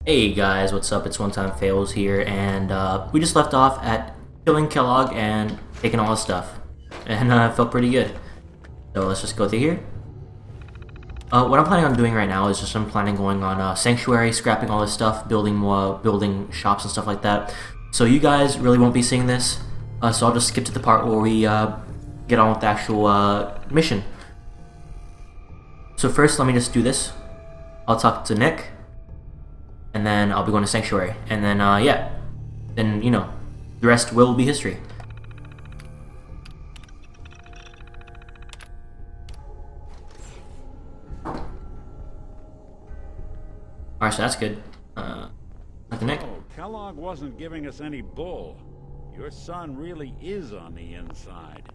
Hey guys, what's up? It's One Time Fails here, and we just left off at killing Kellogg and taking all his stuff, and it felt pretty good. So let's just go through here. What I'm planning on doing right now is just I'm planning going on Sanctuary, scrapping all this stuff, building more, building shops and stuff like that. So you guys really won't be seeing this, so I'll just skip to the part where we get on with the actual mission. So first, let me just do this. I'll talk to Nick. And then I'll be going to Sanctuary. And then, yeah. Then, you know, the rest will be history. Alright, so that's good. Nothing, Nick. Oh, Kellogg wasn't giving us any bull. Your son really is on the inside.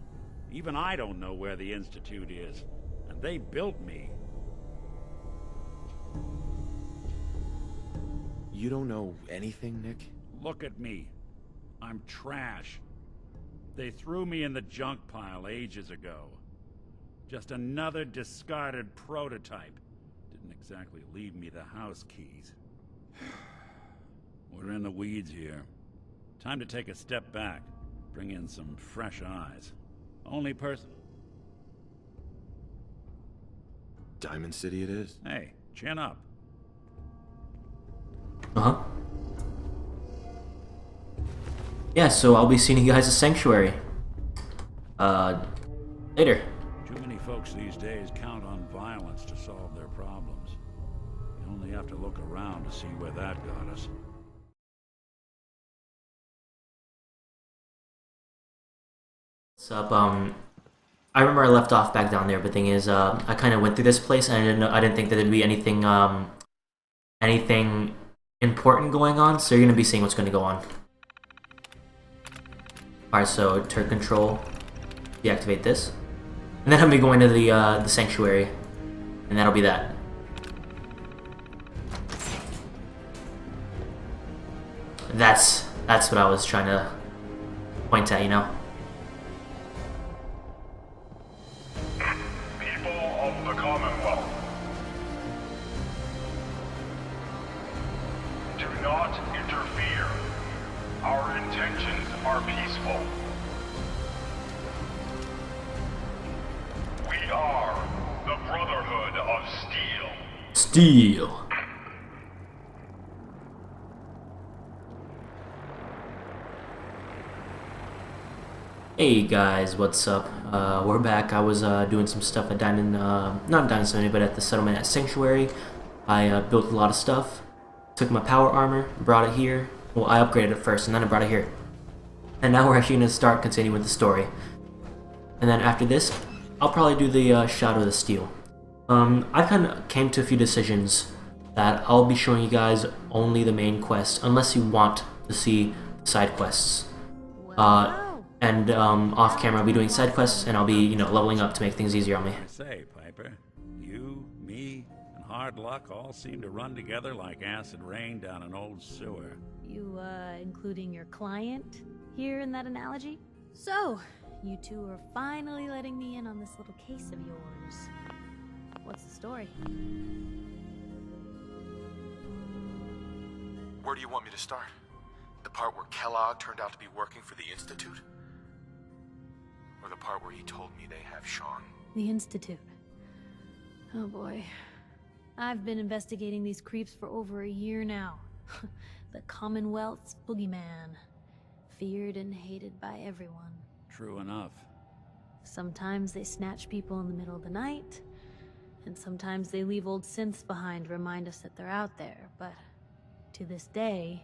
Even I don't know where the Institute is. And they built me. You don't know anything, Nick? Look at me. I'm trash. They threw me in the junk pile ages ago. Just another discarded prototype. Didn't exactly leave me the house keys. We're in the weeds here. Time to take a step back. Bring in some fresh eyes. Only person... Diamond City it is. Hey, chin up. Uh-huh. Yeah, so I'll be seeing you guys at Sanctuary. Later. Too many folks these days count on violence to solve their problems. You only have to look around to see where that got us. What's up? I remember I left off back down there, but the thing is, I kind of went through this place and I didn't think that there'd be anything, anything important going on, so you're gonna be seeing what's gonna go on. Alright, so turret control, deactivate this. And then I'm gonna be going to the Sanctuary. And that'll be that. That's what I was trying to point at, you know? People of the Commonwealth, do not interfere. Our intentions are peaceful. We are the Brotherhood of Steel. Steel. Hey guys, what's up? We're back. I was doing some stuff at Diamond, not Diamond City, but at the settlement at Sanctuary. I built a lot of stuff. Took my power armor, brought it here. Well, I upgraded it first, and then I brought it here. And now we're actually going to start continuing with the story. And then after this, I'll probably do the Shadow of the Steel. I kind of came to a few decisions that I'll be showing you guys only the main quest, unless you want to see side quests. And off camera, I'll be doing side quests, and I'll be, you know, leveling up to make things easier on me. I say, Piper, you, me, and hard luck all seem to run together like acid rain down an old sewer. You, including your client here in that analogy? So, you two are finally letting me in on this little case of yours. What's the story? Where do you want me to start? The part where Kellogg turned out to be working for the Institute? Or the part where he told me they have Sean? The Institute. Oh boy. I've been investigating these creeps for over a year now. The Commonwealth's boogeyman. Feared and hated by everyone. True enough. Sometimes they snatch people in the middle of the night, and sometimes they leave old synths behind to remind us that they're out there, but to this day,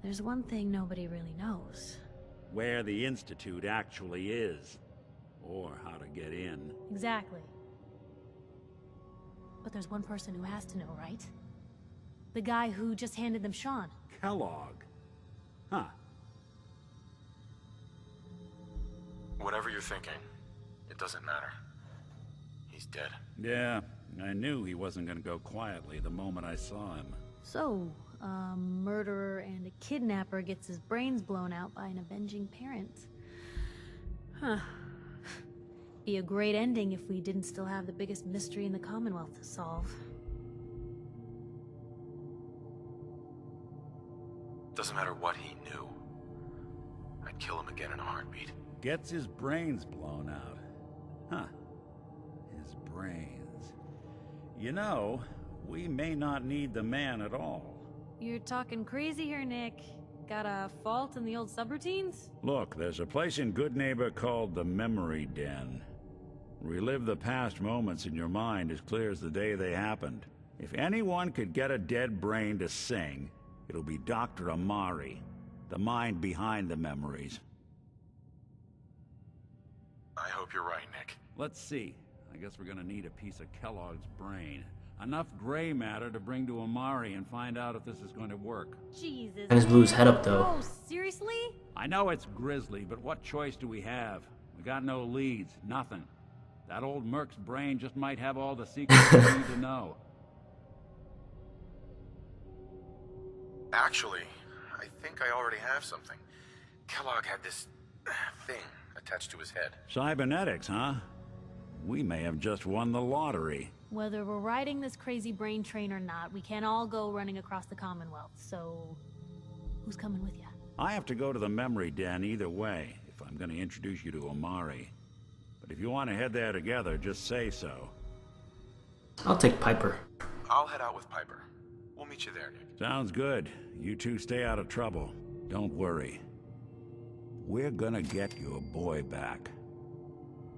there's one thing nobody really knows. Where the Institute actually is. Or how to get in. Exactly. But there's one person who has to know, right? The guy who just handed them Sean. Kellogg. Huh. Whatever you're thinking, it doesn't matter. He's dead. Yeah, I knew he wasn't gonna go quietly the moment I saw him. So, a murderer and a kidnapper gets his brains blown out by an avenging parent. Huh. Be a great ending if we didn't still have the biggest mystery in the Commonwealth to solve. Doesn't matter what he knew. I'd kill him again in a heartbeat. Gets his brains blown out. Huh. His brains. You know, we may not need the man at all. You're talking crazy here, Nick. Got a fault in the old subroutines? Look, there's a place in Good Neighbor called the Memory Den. Relive the past moments in your mind as clear as the day they happened. If anyone could get a dead brain to sing, it'll be Dr. Amari, the mind behind the memories. I hope you're right, Nick. Let's see. I guess we're gonna need a piece of Kellogg's brain. Enough gray matter to bring to Amari and find out if this is going to work. Jesus. And his blew his head up, though. Oh, seriously? I know it's grisly, but what choice do we have? We got no leads, nothing. That old Merc's brain just might have all the secrets we need to know. Actually, I think I already have something. Kellogg had this thing attached to his head. Cybernetics, huh? We may have just won the lottery. Whether we're riding this crazy brain train or not, we can't all go running across the Commonwealth, so... who's coming with you? I have to go to the memory den either way, if I'm going to introduce you to Amari. But if you want to head there together, just say so. I'll take Piper. I'll head out with Piper. We'll meet you there, Nick. Sounds good. You two stay out of trouble. Don't worry. We're gonna get your boy back.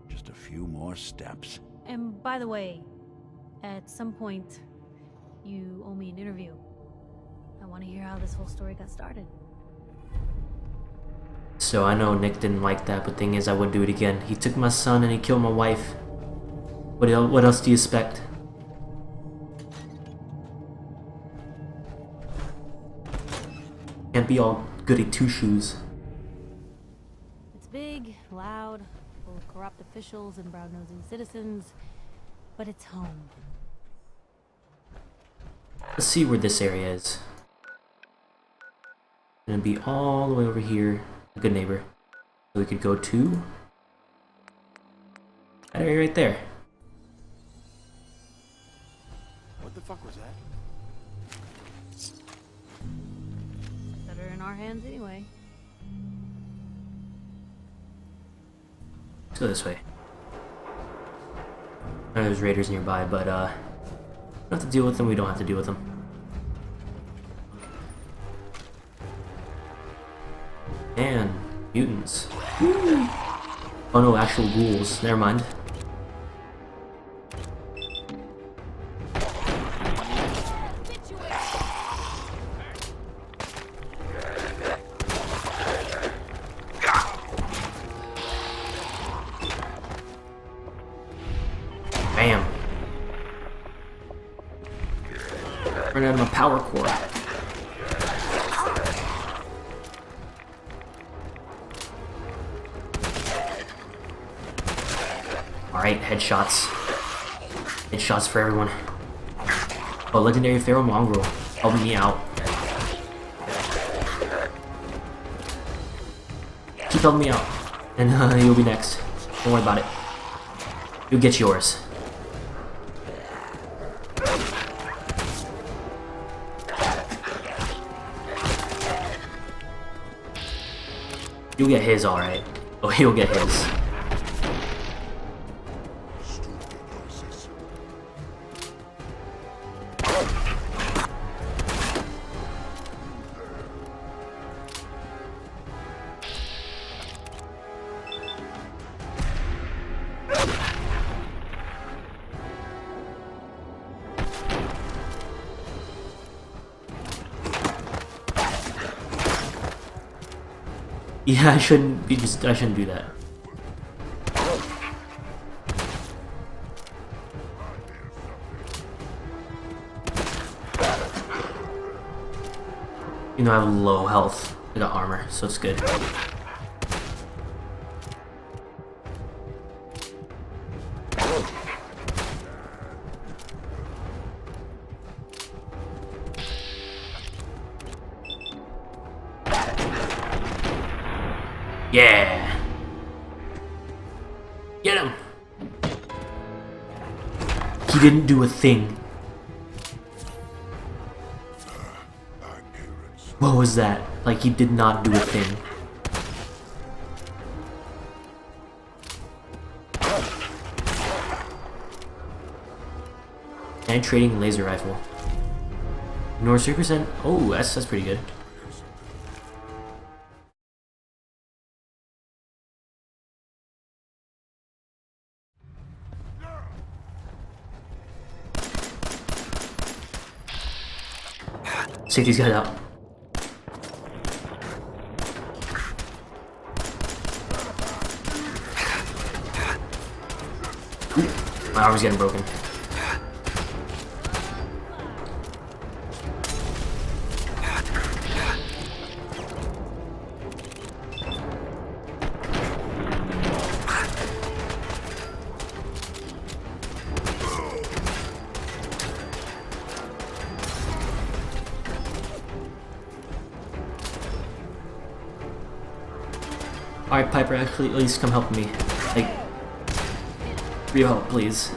Just a few more steps. And by the way, at some point, you owe me an interview. I want to hear how this whole story got started. So I know Nick didn't like that, but thing is, I would do it again. He took my son and he killed my wife. What else do you expect? Can't be all goody two-shoes. It's big, loud, full of corrupt officials and brown-nosing citizens, but it's home. Let's see where this area is. Gonna be all the way over here. A good neighbor. So we could go to that area right there. What the fuck was that? Better in our hands anyway. Let's go this way. I know there's raiders nearby, but we don't have to deal with them. We don't have to deal with them. And mutants. Oh no, actual ghouls. Never mind. Bam. Run out of my power core. Alright, headshots. Headshots for everyone. Oh, legendary Pharaoh Mongrel. Help me out. Keep helping me out. And you'll be next. Don't worry about it. You'll get yours. You'll get his, alright. Oh, he'll get his. Yeah, I shouldn't do that. You know, I have low health. I got armor, so it's good. Yeah! Get him! He didn't do a thing. What was that? Like, he did not do a thing. And trading laser rifle. Ignore 3%. Oh, that's pretty good. Safety's got out. Ooh, my arm's getting broken. Alright, Piper, actually, at least come help me. Like, real help, please.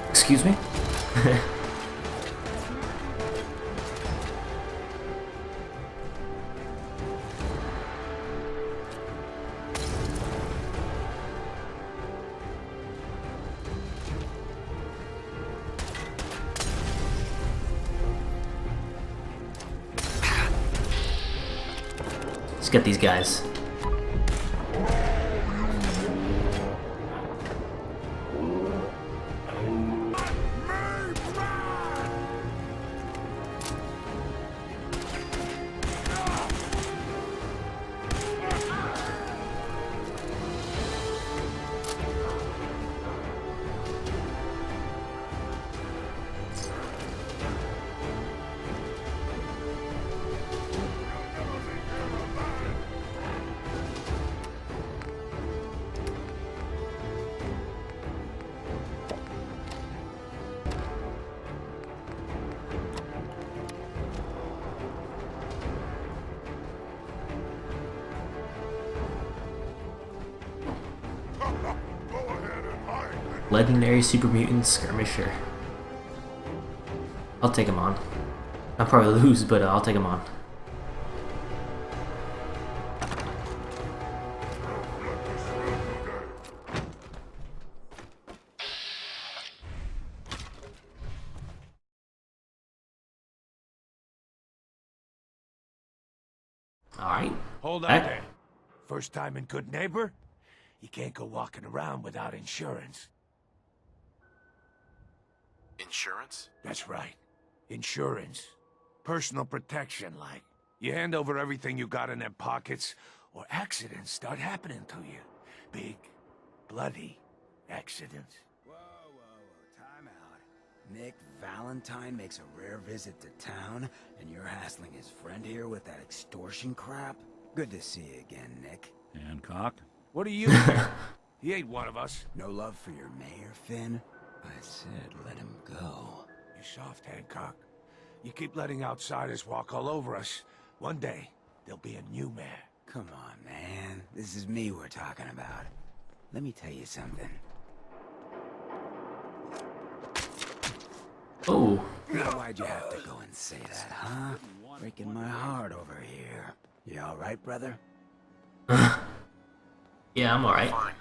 Excuse me? Let's get these guys. Legendary Super Mutant Skirmisher. I'll take him on. I'll probably lose, but I'll take him on. Alright. Hold on there. First time in Good Neighbor? You can't go walking around without insurance. Insurance? That's right. Insurance. Personal protection, like. You hand over everything you got in them pockets, or accidents start happening to you. Big, bloody accidents. Whoa, time out. Nick Valentine makes a rare visit to town, and you're hassling his friend here with that extortion crap? Good to see you again, Nick. Hancock? What do you care? He ain't one of us. No love for your mayor, Finn? I said let him go. You soft, Hancock. You keep letting outsiders walk all over us. One day, there'll be a new mayor. Come on, man. This is me we're talking about. Let me tell you something. Oh. Now why'd you have to go and say that, huh? Breaking my heart over here. You alright, brother? Yeah, I'm alright. Fine.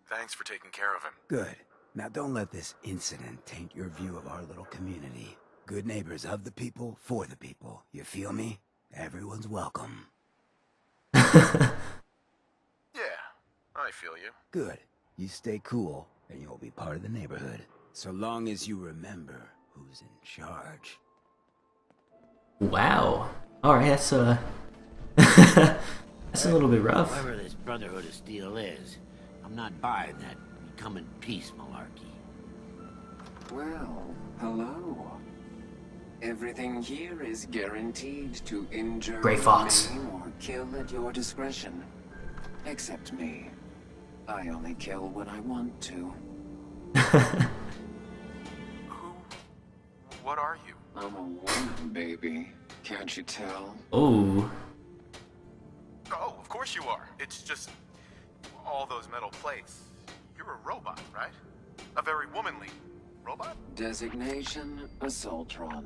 Thanks for taking care of him. Good. Now don't let this incident taint your view of our little community. Good neighbors of the people, for the people. You feel me? Everyone's welcome. Yeah, I feel you. Good. You stay cool, and you'll be part of the neighborhood. So long as you remember who's in charge. Wow. Alright, that's that's a little bit rough. Whoever this Brotherhood of Steel is, I'm not buying that come in peace malarkey. Well, hello. Everything here is guaranteed to injure, Gray Fox. maim, or kill at your discretion. Except me. I only kill when I want to. What are you? I'm a woman, baby. Can't you tell? Oh, Oh, of course you are. It's just all those metal plates. You're a robot, right? A very womanly robot? Designation, Assaultron.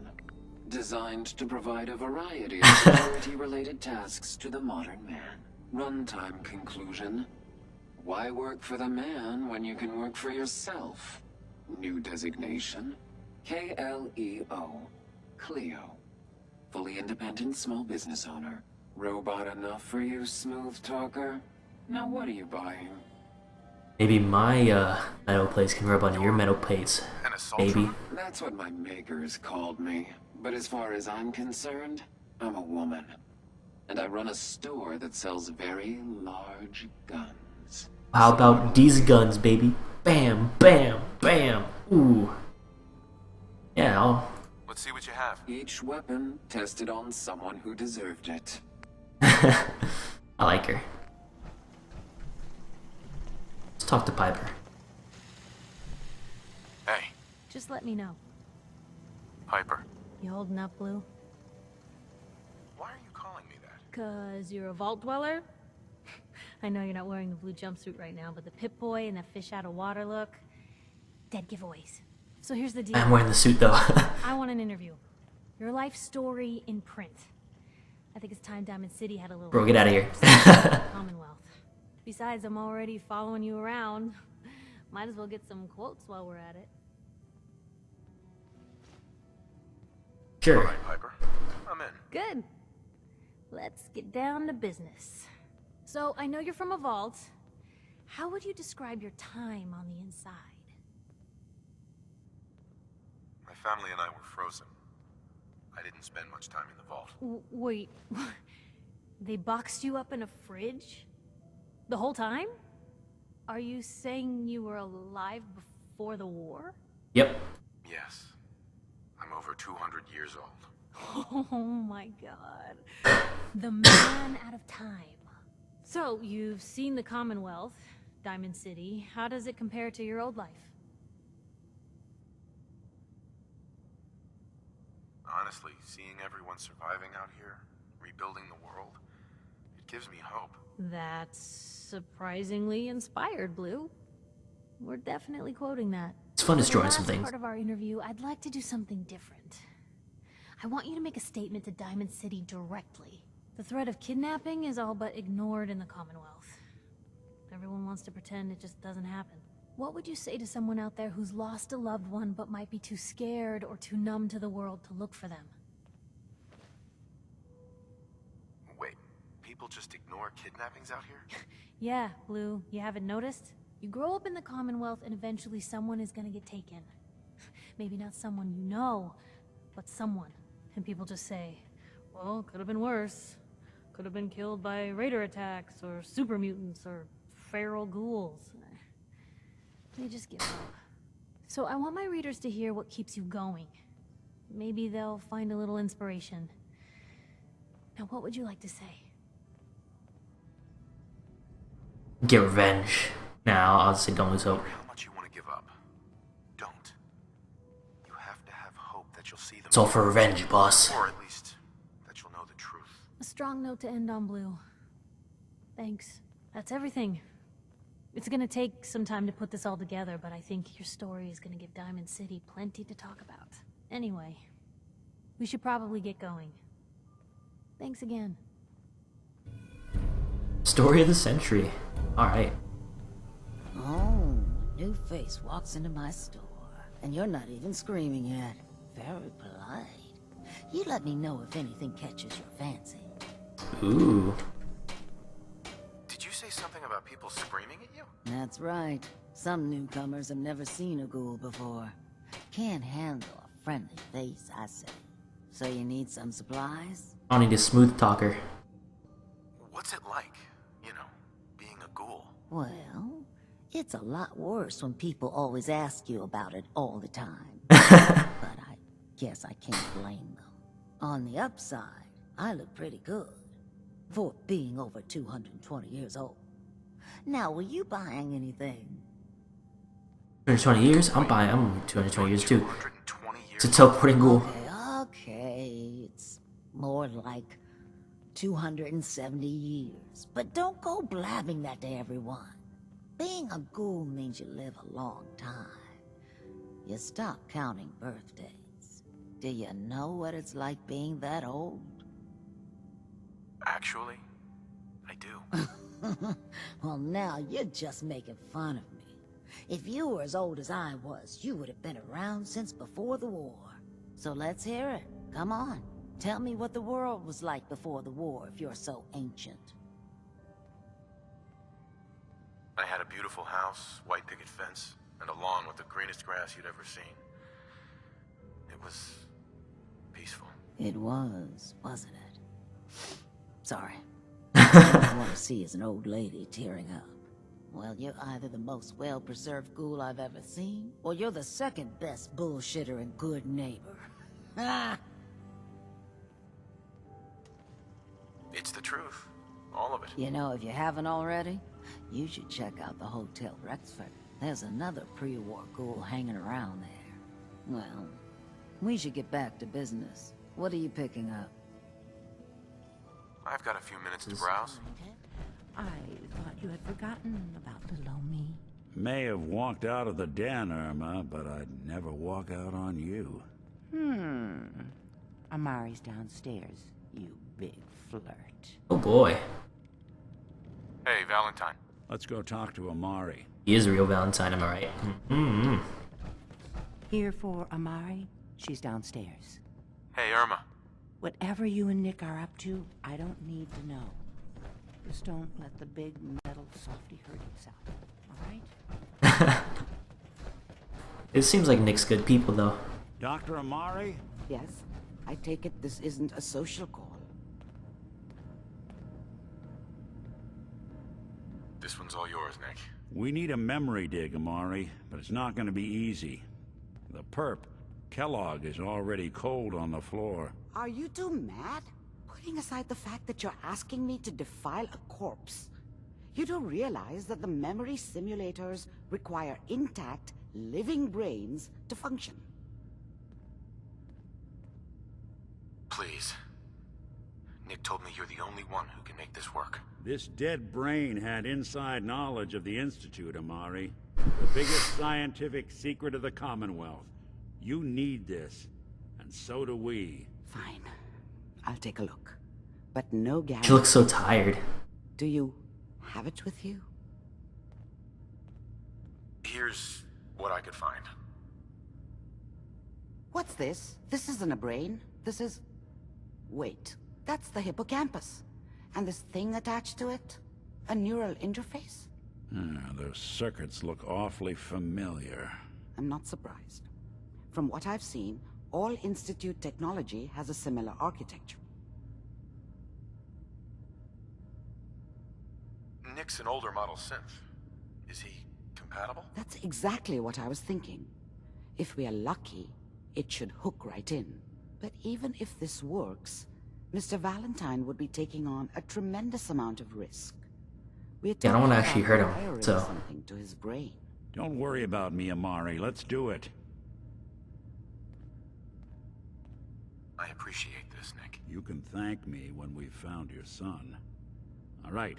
Designed to provide a variety of security-related tasks to the modern man. Runtime conclusion. Why work for the man when you can work for yourself? New designation. KLEO. Cleo. Fully independent small business owner. Robot enough for you, smooth talker? Now what are you buying? maybe my metal plates can rub on your metal plates, An assault baby. truck? That's what my makers called me. But as far as I'm concerned, I'm a woman. And I run a store that sells very large guns. How about these guns, baby? Bam, bam, bam. Ooh. Yeah, Let's see what you have. Each weapon tested on someone who deserved it. I like her. Let's talk to Piper. Hey, Just let me know. Piper. You holding up, Blue? Why are you calling me that? 'Cause you're a vault dweller? I know you're not wearing the blue jumpsuit right now, but the Pip-Boy and that fish out of water look... Dead giveaways. So here's the deal. I'm wearing the suit though. I want an interview. Your life story in print. I think it's time Diamond City had a little... Bro, get out of here. Commonwealth. Besides, I'm already following you around. Might as well get some quotes while we're at it. Sure. All right, Piper. I'm in. Good. Let's get down to business. So, I know you're from a vault. How would you describe your time on the inside? My family and I were frozen. I didn't spend much time in the vault. Wait. They boxed you up in a fridge? The whole time? Are you saying you were alive before the war? Yep. Yes. I'm over 200 years old. Oh my god. The man out of time. So, you've seen the Commonwealth, Diamond City. How does it compare to your old life? Honestly, seeing everyone surviving out here, rebuilding the world, it gives me hope. That's surprisingly inspired, Blue. We're definitely quoting that. It's fun For the destroying some last things. part of our interview, I'd like to do something different. I want you to make a statement to Diamond City directly. The threat of kidnapping is all but ignored in the Commonwealth. Everyone wants to pretend it just doesn't happen. What would you say to someone out there who's lost a loved one but might be too scared or too numb to the world to look for them? Wait, people just ignore kidnappings out here? Yeah, Blue, you haven't noticed? You grow up in the Commonwealth and eventually someone is gonna get taken. Maybe not someone you know, but someone. And people just say, well, could have been worse. Could have been killed by raider attacks, or super mutants, or feral ghouls. They just give up. So I want my readers to hear what keeps you going. Maybe they'll find a little inspiration. Now, what would you like to say? Get revenge. Now, I'll say don't lose hope. How much you want to give up? Don't. You have to have hope that you'll see them. It's all for revenge, boss. Or at least, that you'll know the truth. A strong note to end on, Blue. Thanks. That's everything. It's gonna take some time to put this all together, but I think your story is gonna give Diamond City plenty to talk about. Anyway, we should probably get going. Thanks again. Story of the century. Alright. Oh, new face walks into my store, and you're not even screaming yet. Very polite. You let me know if anything catches your fancy. Ooh. Did you say something about people screaming at you? That's right. Some newcomers have never seen a ghoul before. Can't handle a friendly face, I say. So you need some supplies? I need a smooth talker. What's it like, you know, being a ghoul? Well, it's a lot worse when people always ask you about it all the time. But I guess I can't blame them. On the upside, I look pretty good. For being over 220 years old. Now, were you buying anything? 220 years? I'm buying. I'm 220 years too. 220 It's a years. teleporting ghoul. Okay. It's more like 270 years. But don't go blabbing that to everyone. Being a ghoul means you live a long time. You stop counting birthdays. Do you know what it's like being that old? Actually, I do. Well, now you're just making fun of me. If you were as old as I was, you would have been around since before the war. So let's hear it. Come on. Tell me what the world was like before the war if you're so ancient. I had a beautiful house, white picket fence, and a lawn with the greenest grass you'd ever seen. It was peaceful. It was, wasn't it? Sorry. All I want to see is an old lady tearing up. Well, you're either the most well-preserved ghoul I've ever seen, or you're the second best bullshitter and good neighbor. Ah! It's the truth. All of it. You know, if you haven't already, you should check out the Hotel Rexford. There's another pre-war ghoul hanging around there. Well, we should get back to business. What are you picking up? I've got a few minutes to browse. I thought you had forgotten about little old me. May have walked out of the den, Irma, but I'd never walk out on you. Amari's downstairs, you big flirt. Oh boy. Hey, Valentine. Let's go talk to Amari. He is a real Valentine, am I right? Mm-hmm. Here for Amari, she's downstairs. Hey, Irma. Whatever you and Nick are up to, I don't need to know. Just don't let the big metal softy hurt himself, alright? It seems like Nick's good people, though. Dr. Amari? Yes, I take it this isn't a social call. This one's all yours, Nick. We need a memory dig, Amari, but it's not going to be easy. The perp, Kellogg, is already cold on the floor. Are you two mad? Putting aside the fact that you're asking me to defile a corpse, you do realize that the memory simulators require intact, living brains to function. Please. Nick told me you're the only one who can make this work. This dead brain had inside knowledge of the Institute, Amari. The biggest scientific secret of the Commonwealth. You need this, and so do we. Fine. I'll take a look. But no guarantee. She looks so tired. Do you have it with you? Here's what I could find. What's this? This isn't a brain. This is... Wait. That's the hippocampus. And this thing attached to it? A neural interface? Those circuits look awfully familiar. I'm not surprised. From what I've seen, all Institute technology has a similar architecture. Nick's an older model synth. Is he compatible? That's exactly what I was thinking. If we are lucky, it should hook right in. But even if this works, Mr. Valentine would be taking on a tremendous amount of risk. Yeah, I don't want to actually hurt him, so... something to his brain. Don't worry about me, Amari. Let's do it. I appreciate this, Nick. You can thank me when we've found your son. All right,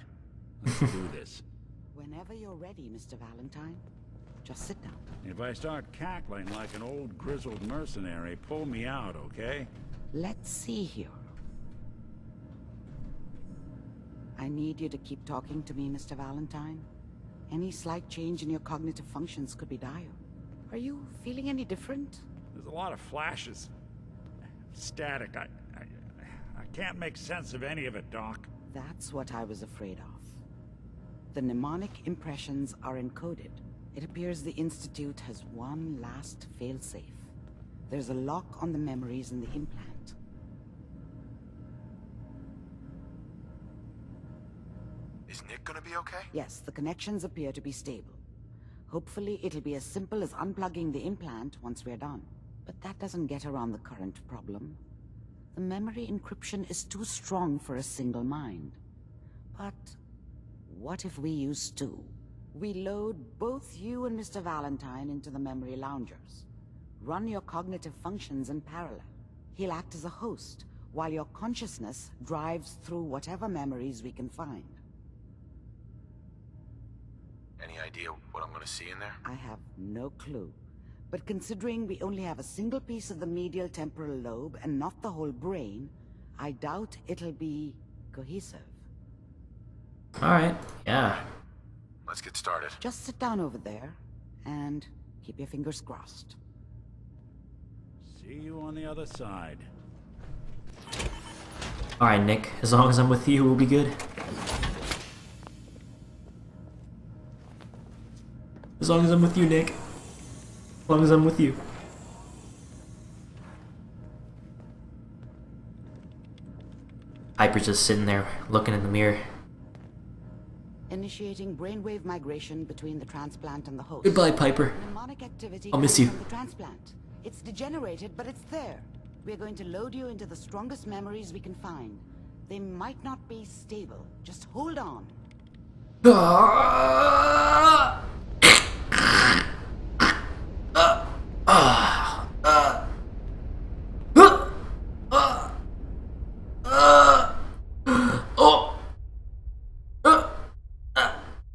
let's do this. Whenever you're ready, Mr. Valentine. Just sit down. If I start cackling like an old grizzled mercenary, pull me out, okay? Let's see here. I need you to keep talking to me, Mr. Valentine. Any slight change in your cognitive functions could be dire. Are you feeling any different? There's a lot of flashes. Static. I can't make sense of any of it, Doc. That's what I was afraid of. The mnemonic impressions are encoded. It appears the Institute has one last failsafe. There's a lock on the memories in the implant. Is Nick gonna be okay? Yes, the connections appear to be stable. Hopefully it'll be as simple as unplugging the implant once we're done. But that doesn't get around the current problem. The memory encryption is too strong for a single mind. But What if we use two? We load both you and Mr. Valentine into the memory loungers. Run your cognitive functions in parallel. He'll act as a host, while your consciousness drives through whatever memories we can find. Any idea what I'm gonna see in there? I have no clue. But considering we only have a single piece of the medial temporal lobe and not the whole brain, I doubt it'll be cohesive. Alright, yeah. Let's get started. Just sit down over there and keep your fingers crossed. See you on the other side. Alright, Nick. As long as I'm with you, we'll be good. As long as I'm with you, Nick. As long as I'm with you. Piper's just sitting there, looking in the mirror. Initiating brainwave migration between the transplant and the host. Goodbye, Piper. Mnemonic activity I'll miss coming you. from the transplant. It's degenerated, but it's there. We're going to load you into the strongest memories we can find. They might not be stable. Just hold on.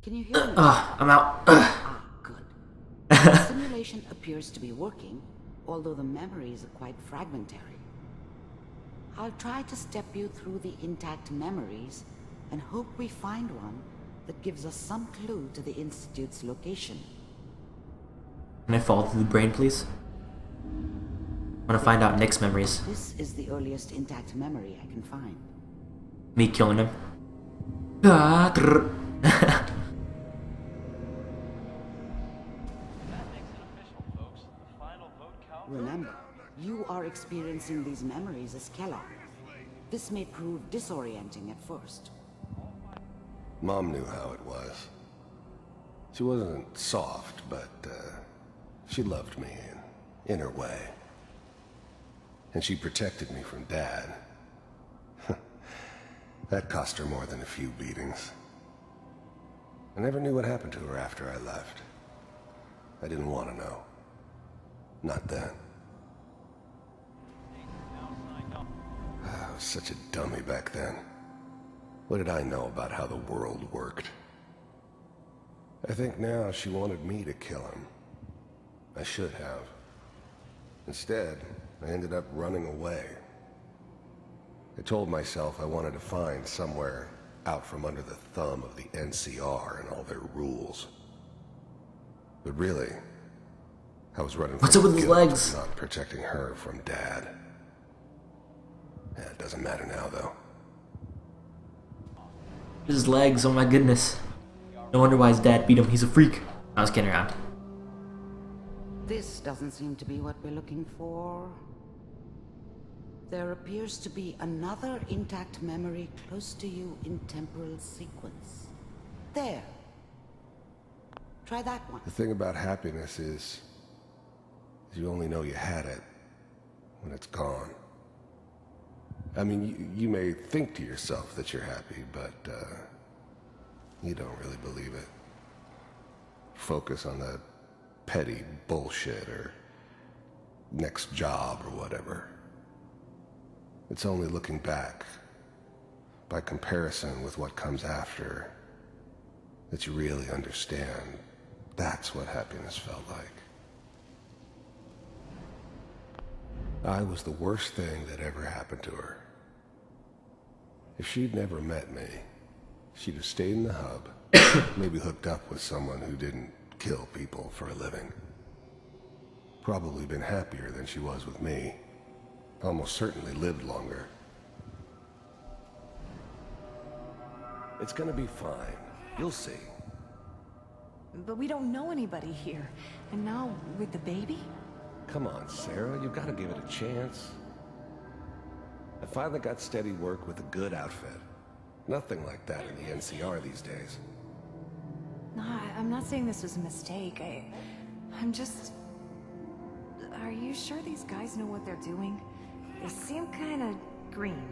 Can you hear me? I'm out. Ah, good. The simulation appears to be working, although the memories are quite fragmentary. I'll try to step you through the intact memories and hope we find one that gives us some clue to the Institute's location. Can I fall through the brain, please? I want to find out Nick's memories. This is the earliest intact memory I can find. Me killing him. Remember, you are experiencing these memories as Kellogg. This may prove disorienting at first. Mom knew how it was. She wasn't soft, but she loved me in her way. And she protected me from Dad. That cost her more than a few beatings. I never knew what happened to her after I left. I didn't want to know. Not then. I was such a dummy back then. What did I know about how the world worked? I think now she wanted me to kill him. I should have. Instead, I ended up running away. I told myself I wanted to find somewhere out from under the thumb of the NCR and all their rules. But really, I was running What's from up with the his guilt of legs? not protecting her from Dad. Yeah, it doesn't matter now, though. His legs, oh my goodness. No wonder why his dad beat him. He's a freak. I was kidding around. This doesn't seem to be what we're looking for. There appears to be another intact memory close to you in temporal sequence. There. Try that one. The thing about happiness is you only know you had it when it's gone. I mean, you may think to yourself that you're happy, but you don't really believe it. Focus on that petty bullshit or next job or whatever. It's only looking back, by comparison with what comes after, that you really understand that's what happiness felt like. I was the worst thing that ever happened to her. If she'd never met me, she'd have stayed in the hub, maybe hooked up with someone who didn't kill people for a living. Probably been happier than she was with me. Almost certainly lived longer. It's gonna be fine. You'll see. But we don't know anybody here. And now, with the baby? Come on, Sarah, you've got to give it a chance. I finally got steady work with a good outfit. Nothing like that in the NCR these days. No, I'm not saying this was a mistake. I'm just... Are you sure these guys know what they're doing? They seem kind of green.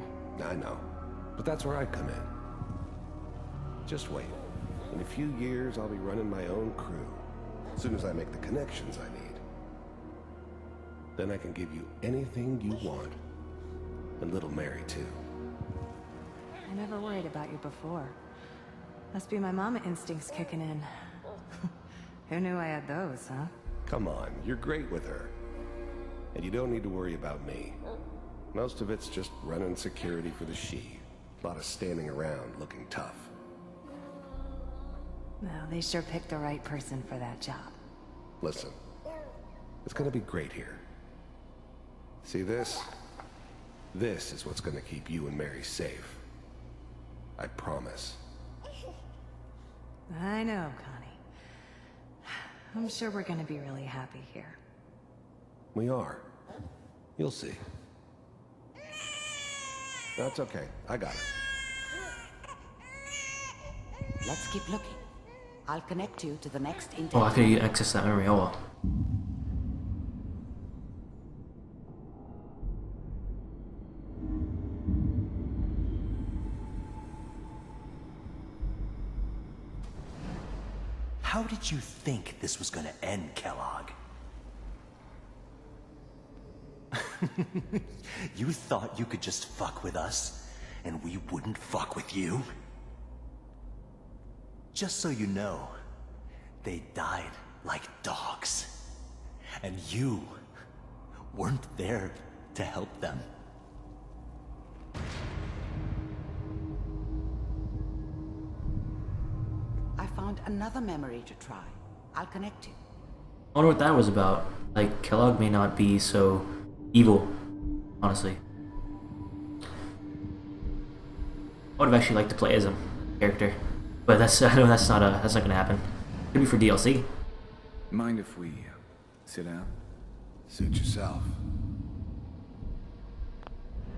I know, but that's where I come in. Just wait. In a few years, I'll be running my own crew. As soon as I make the connections I need. Then I can give you anything you want. And little Mary, too. I never worried about you before. Must be my mama instincts kicking in. Who knew I had those, huh? Come on, you're great with her. And you don't need to worry about me. Most of it's just running security for the she. A lot of standing around looking tough. Well, they sure picked the right person for that job. Listen, it's gonna be great here. See this? This is what's gonna keep you and Mary safe. I promise. I know, Connie. I'm sure we're gonna be really happy here. We are. You'll see. That's okay. I got it. Let's keep looking. I'll connect you to the next Oh, I internet. could access that memory. Oh well. How did you think this was gonna end, Kellogg? You thought you could just fuck with us, and we wouldn't fuck with you? Just so you know, they died like dogs. And you weren't there to help them. I found another memory to try. I'll connect you. I wonder what that was about. Like, Kellogg may not be so evil, honestly. I would have actually liked to play as him, character. But that's, I know that's not gonna happen. Could be for DLC. Mind if we sit down? Suit yourself.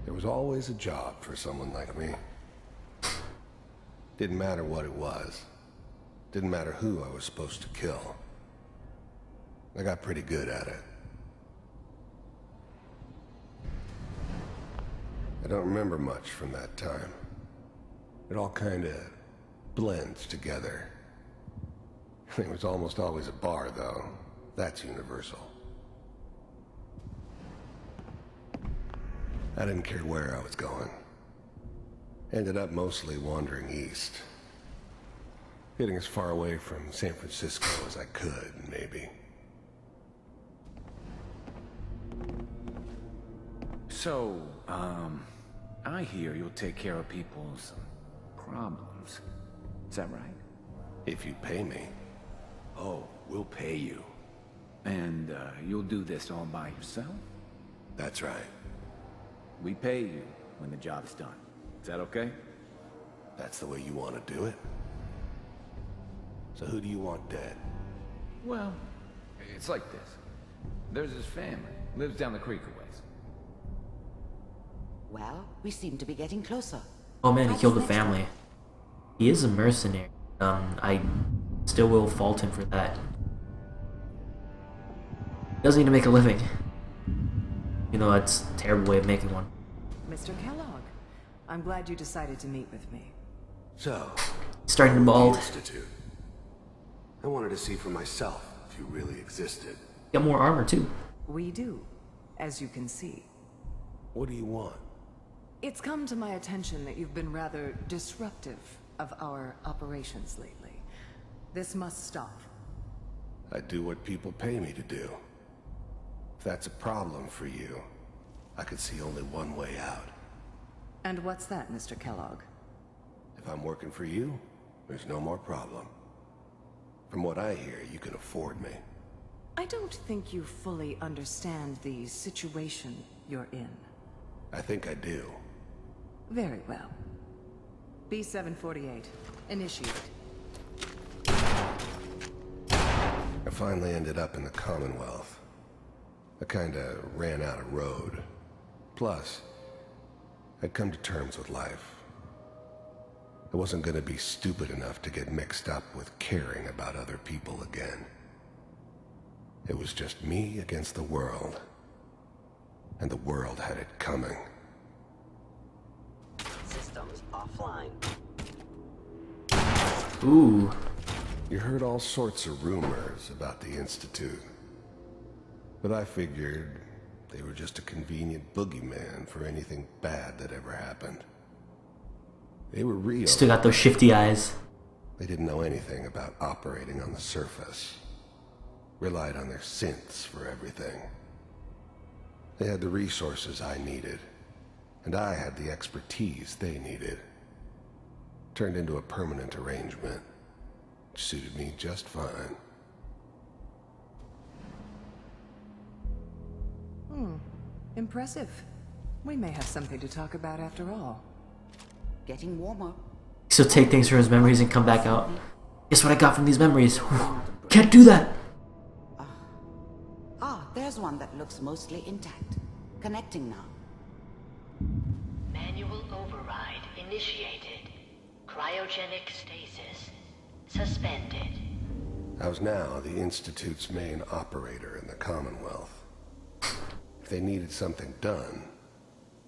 There was always a job for someone like me. Didn't matter what it was. Didn't matter who I was supposed to kill. I got pretty good at it. I don't remember much from that time. It all kinda blends together. There was almost always a bar, though. That's universal. I didn't care where I was going. Ended up mostly wandering east. Getting as far away from San Francisco as I could, maybe. So, I hear you'll take care of people's problems. Is that right? If you pay me. Oh, we'll pay you. And, you'll do this all by yourself? That's right. We pay you when the job's done. Is that okay? That's the way you want to do it? So who do you want dead? Well, it's like this. There's his family. Lives down the creek a ways. Well, we seem to be getting closer. Oh man, he killed the family. He is a mercenary. I still will fault him for that. He doesn't need to make a living. You know, that's a terrible way of making one. Mr. Kellogg, I'm glad you decided to meet with me. So, Starting to bald. Institute. I wanted to see for myself if you really existed. Got more armor too. We do, as you can see. What do you want? It's come to my attention that you've been rather disruptive of our operations lately. This must stop. I do what people pay me to do. If that's a problem for you, I could see only one way out. And what's that, Mr. Kellogg? If I'm working for you, there's no more problem. From what I hear, you can afford me. I don't think you fully understand the situation you're in. I think I do. Very well. B-748, initiate. I finally ended up in the Commonwealth. I kinda ran out of road. Plus, I'd come to terms with life. I wasn't gonna be stupid enough to get mixed up with caring about other people again. It was just me against the world. And the world had it coming. Systems offline. Ooh. You heard all sorts of rumors about the Institute. But I figured they were just a convenient boogeyman for anything bad that ever happened. They were real. Still got those shifty eyes. They didn't know anything about operating on the surface. Relied on their synths for everything. They had the resources I needed, and I had the expertise they needed. Turned into a permanent arrangement, which suited me just fine. Impressive. We may have something to talk about after all. Getting warmer. He'll take things from his memories and come back out. Guess what I got from these memories? Can't do that! There's one that looks mostly intact. Connecting now. Manual override initiated. Cryogenic stasis suspended. I was now the Institute's main operator in the Commonwealth. If they needed something done,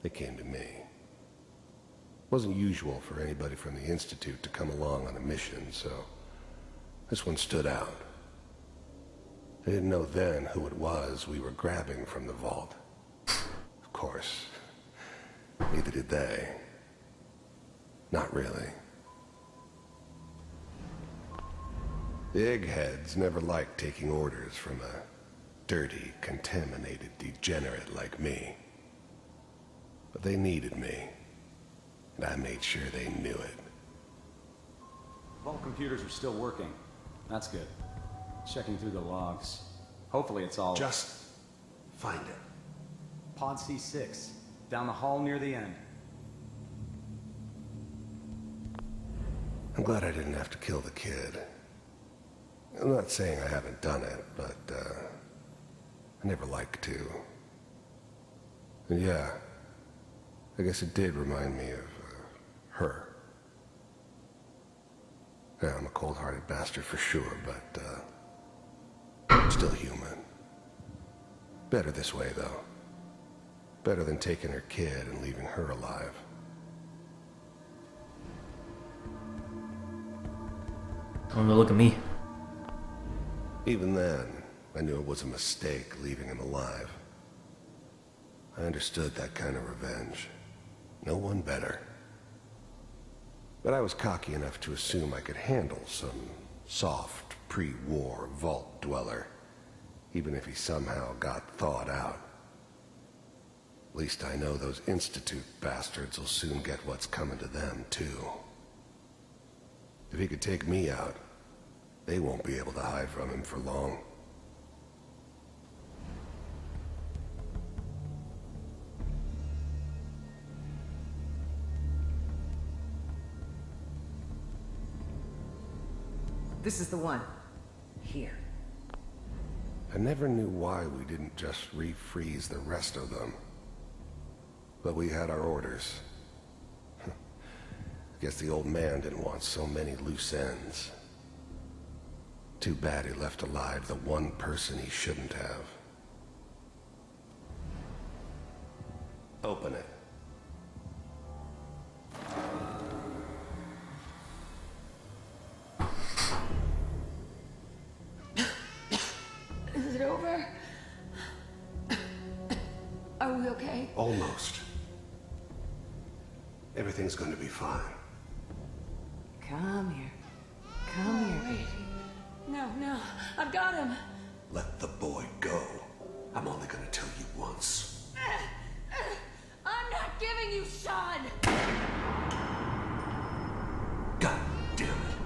they came to me. It wasn't usual for anybody from the Institute to come along on a mission, so this one stood out. I didn't know then who it was we were grabbing from the vault. Of course, neither did they. Not really. The eggheads never liked taking orders from a dirty, contaminated degenerate like me. But they needed me, and I made sure they knew it. Vault computers are still working. That's good. Checking through the logs. Hopefully it's all... Just find it. Pod C6, down the hall near the end. I'm glad I didn't have to kill the kid. I'm not saying I haven't done it, but, I never liked to. And yeah, I guess it did remind me of, her. Yeah, I'm a cold-hearted bastard for sure, but, still human. Better this way, though. Better than taking her kid and leaving her alive. Oh, look at me. Even then, I knew it was a mistake leaving him alive. I understood that kind of revenge. No one better. But I was cocky enough to assume I could handle some soft, pre-war vault dweller, even if he somehow got thawed out. At least I know those Institute bastards will soon get what's coming to them, too. If he could take me out, they won't be able to hide from him for long. This is the one. Here. I never knew why we didn't just refreeze the rest of them. But we had our orders. Guess the old man didn't want so many loose ends. Too bad he left alive the one person he shouldn't have. Open it. Is it over? Are we okay? Almost. Everything's going to be fine. Come here. Come here. Wait. No, I've got him. Let the boy go. I'm only going to tell you once. I'm not giving you Sean! God damn it.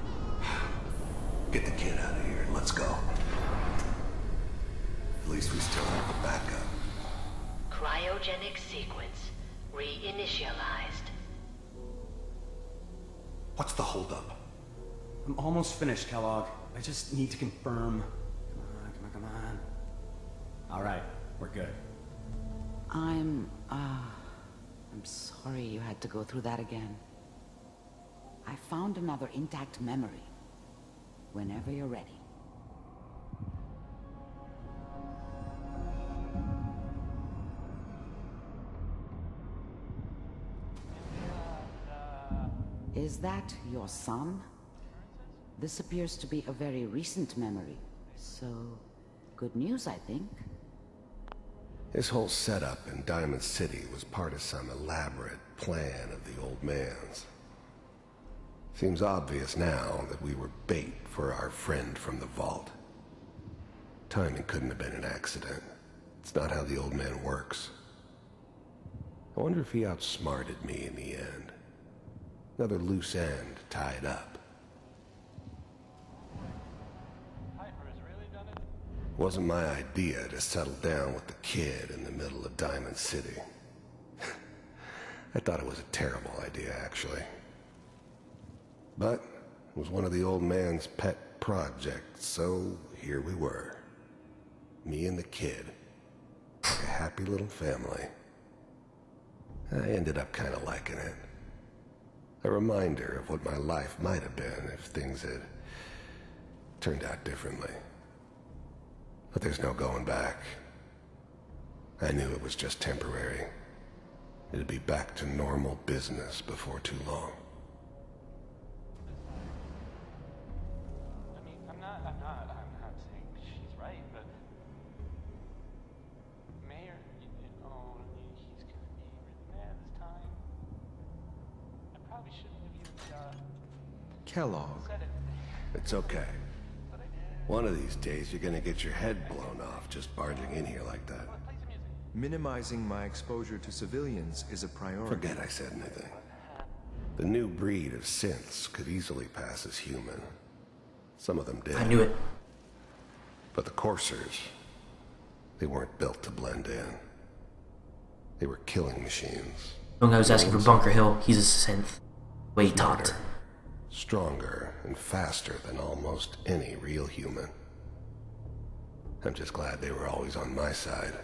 Get the kid out of here and let's go. At least we still have the backup. Cryogenic sequence reinitialized. What's the holdup? I'm almost finished, Kellogg. I just need to confirm. Come on. All right, we're good. I'm sorry you had to go through that again. I found another intact memory. Whenever you're ready. Is that your son? This appears to be a very recent memory. So, good news, I think. This whole setup in Diamond City was part of some elaborate plan of the old man's. Seems obvious now that we were bait for our friend from the vault. Timing couldn't have been an accident. It's not how the old man works. I wonder if he outsmarted me in the end. Another loose end tied up. Wasn't my idea to settle down with the kid in the middle of Diamond City. I thought it was a terrible idea, actually. But it was one of the old man's pet projects, so here we were. Me and the kid. Like a happy little family. I ended up kind of liking it. A reminder of what my life might have been if things had turned out differently. But there's no going back. I knew it was just temporary. It'd be back to normal business before too long. I'm not saying she's right, but Mayor, he's gonna be really mad this time. I probably shouldn't have even, Kellogg. said it. It's okay. One of these days you're gonna get your head blown off just barging in here like that. Minimizing my exposure to civilians is a priority. Forget I said anything. The new breed of synths could easily pass as human. Some of them did. I knew it. But the coursers, they weren't built to blend in. They were killing machines. The guy was asking for Bunker Hill. He's a synth. Way he talked. Stronger and faster than almost any real human. I'm just glad they were always on my side.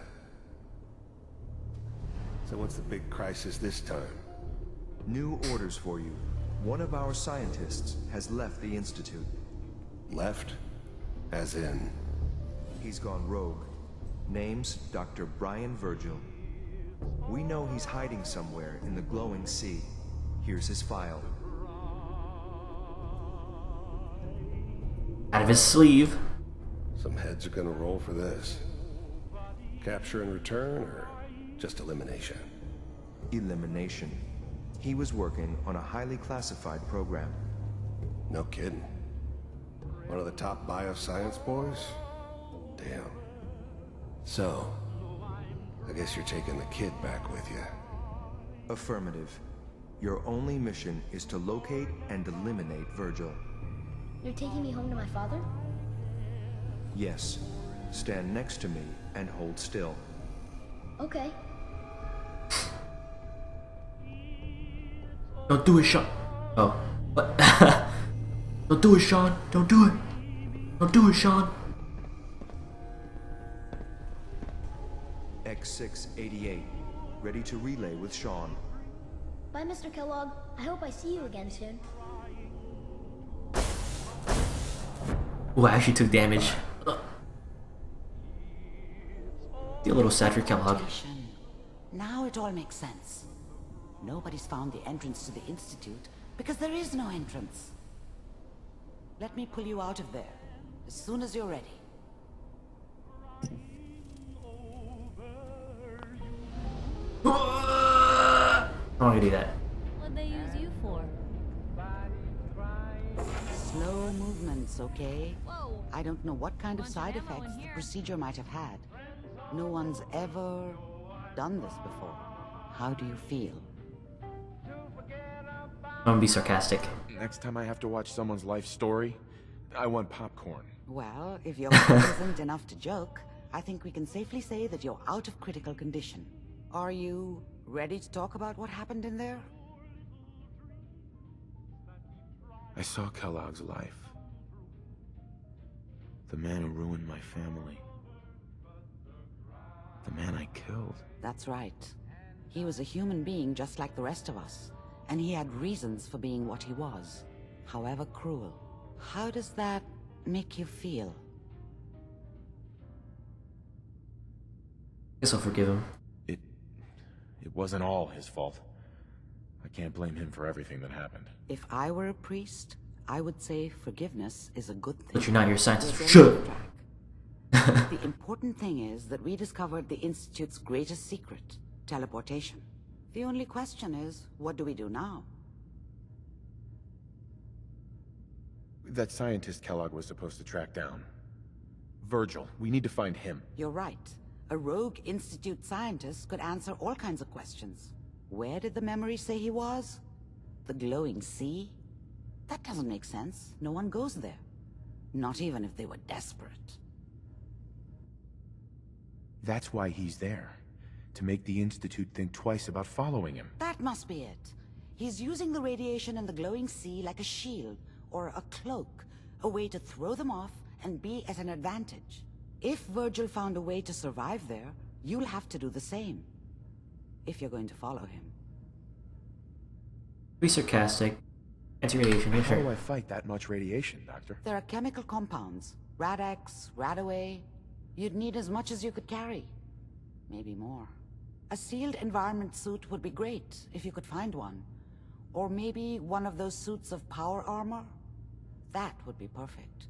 So what's the big crisis this time? New orders for you. One of our scientists has left the Institute. Left? As in? He's gone rogue. Name's Dr. Brian Virgil. We know he's hiding somewhere in the glowing sea. Here's his file. Out of his sleeve. Some heads are gonna roll for this. Capture and return, or just elimination? Elimination. He was working on a highly classified program. No kidding. One of the top bioscience boys? Damn. So, I guess you're taking the kid back with you. Affirmative. Your only mission is to locate and eliminate Virgil. You're taking me home to my father? Yes. Stand next to me and hold still. Okay. Don't do it, Sean. Oh. What? Don't do it, Sean. Don't do it. Don't do it, Sean. X688. Ready to relay with Sean. Bye, Mr. Kellogg. I hope I see you again soon. Ooh, I actually took damage. Feel a little sad for Kellogg. Now it all makes sense. Nobody's found the entrance to the Institute because there is no entrance. Let me pull you out of there as soon as you're ready. I'm not gonna do that. What'd they use you for? Slow movements, okay? I don't know what kind of side effects the procedure might have had. No one's ever done this before. How do you feel? I'm gonna be sarcastic. Next time I have to watch someone's life story, I want popcorn. Well, if your heart isn't enough to joke, I think we can safely say that you're out of critical condition. Are you ready to talk about what happened in there? I saw Kellogg's life. The man who ruined my family. The man I killed. That's right. He was a human being just like the rest of us. And he had reasons for being what he was, however cruel. How does that make you feel? Guess I'll forgive him. It wasn't all his fault. I can't blame him for everything that happened. If I were a priest, I would say forgiveness is a good thing. But you're not your scientist. We're Shut getting off track. The important thing is that we discovered the Institute's greatest secret, teleportation. The only question is, what do we do now? That scientist Kellogg was supposed to track down. Virgil, we need to find him. You're right. A rogue Institute scientist could answer all kinds of questions. Where did the memory say he was? The glowing sea? That doesn't make sense. No one goes there. Not even if they were desperate. That's why he's there. To make the Institute think twice about following him. That must be it. He's using the radiation in the glowing sea like a shield, or a cloak, a way to throw them off and be at an advantage. If Virgil found a way to survive there, you'll have to do the same. If you're going to follow him. Be sarcastic. Anti-radiation, yeah, How do sure. I fight that much radiation, Doctor? There are chemical compounds. Rad-X, Radaway. You'd need as much as you could carry. Maybe more. A sealed environment suit would be great, if you could find one. Or maybe one of those suits of power armor? That would be perfect.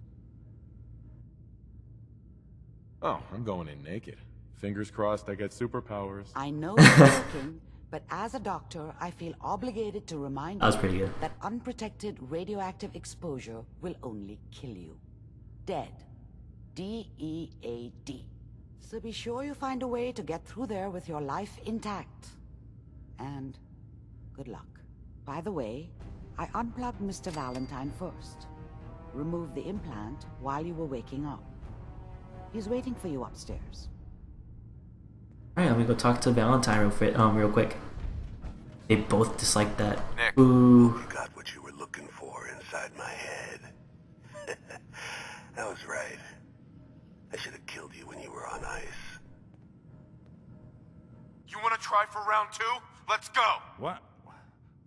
Oh, I'm going in naked. Fingers crossed I get superpowers. I know you're joking, but as a doctor, I feel obligated to remind That was you pretty good. that unprotected radioactive exposure will only kill you. Dead. D-E-A-D. So be sure you find a way to get through there with your life intact. And good luck. By the way, I unplugged Mr. Valentine first. Removed the implant while you were waking up. He's waiting for you upstairs. Alright, let me go talk to Valentine real quick. They both dislike that. Nick, Ooh. you got what you were looking for inside my head. That was right. I should have killed you when you were on ice. You want to try for round 2? Let's go! What?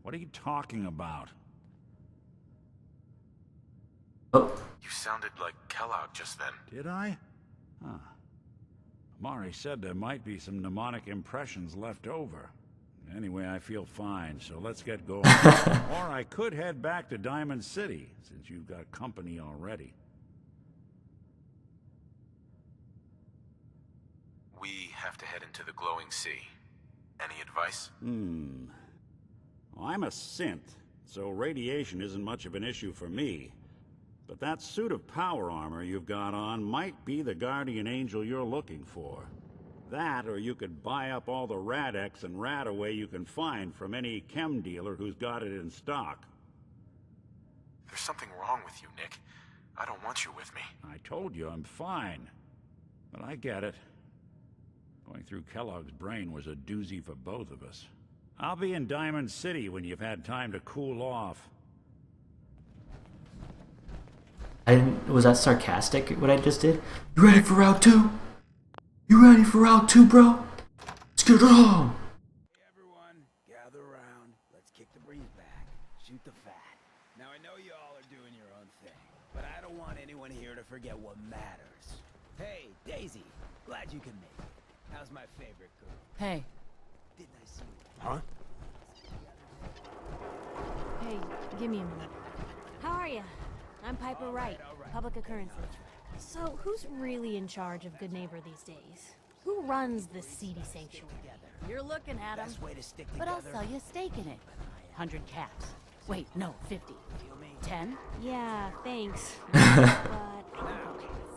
What are you talking about? Oh. You sounded like Kellogg just then. Did I? Huh. Amari said there might be some mnemonic impressions left over. Anyway, I feel fine, so let's get going. Or I could head back to Diamond City, since you've got company already. We have to head into the glowing sea. Any advice? Well, I'm a synth, so radiation isn't much of an issue for me. But that suit of power armor you've got on might be the guardian angel you're looking for. That, or you could buy up all the Rad-X and Radaway you can find from any chem dealer who's got it in stock. There's something wrong with you, Nick. I don't want you with me. I told you I'm fine. But I get it. Going through Kellogg's brain was a doozy for both of us. I'll be in Diamond City when you've had time to cool off. Was that sarcastic, what I just did? You ready for round 2? You ready for round 2, bro? Let's get it on! Hey everyone, gather around. Let's kick the breeze back. Shoot the fat. Now I know you all are doing your own thing, but I don't want anyone here to forget what matters. Hey, Daisy, glad you can make it. How's my favorite girl? Hey. Didn't I see you? Huh? Hey, give me a minute. How are you? I'm Piper Wright, Public Occurrences. So, who's really in charge of Good Neighbor these days? Who runs this seedy sanctuary? You're looking at him, but I'll sell you a stake in it. 100 caps. Wait, no, 50. 10? Yeah, thanks.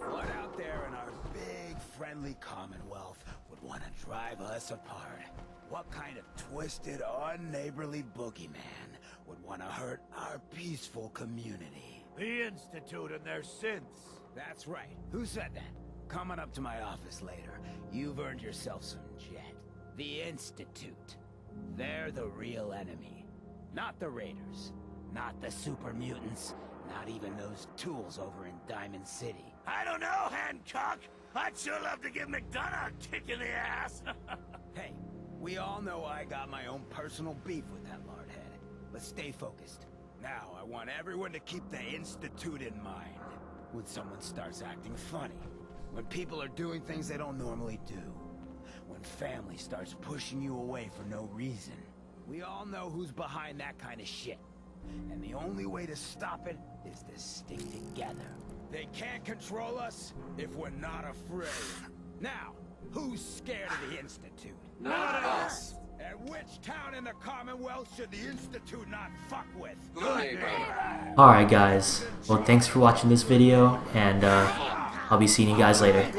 What out there in our big, friendly Commonwealth would want to drive us apart? What kind of twisted, unneighborly boogeyman would want to hurt our peaceful community? The Institute and their synths. That's right. Who said that? Coming up to my office later, you've earned yourself some jet. The Institute. They're the real enemy. Not the Raiders. Not the super mutants. Not even those tools over in Diamond City. I don't know, Hancock. I'd sure love to give McDonough a kick in the ass. Hey, we all know I got my own personal beef with that lardhead. But stay focused. Now, I want everyone to keep the Institute in mind. When someone starts acting funny. When people are doing things they don't normally do. When family starts pushing you away for no reason. We all know who's behind that kind of shit. And the only way to stop it is to stick together. They can't control us if we're not afraid. Now, who's scared of the Institute? Not us! And which town in the Commonwealth should the Institute not fuck with? Alright guys, well thanks for watching this video, and I'll be seeing you guys later.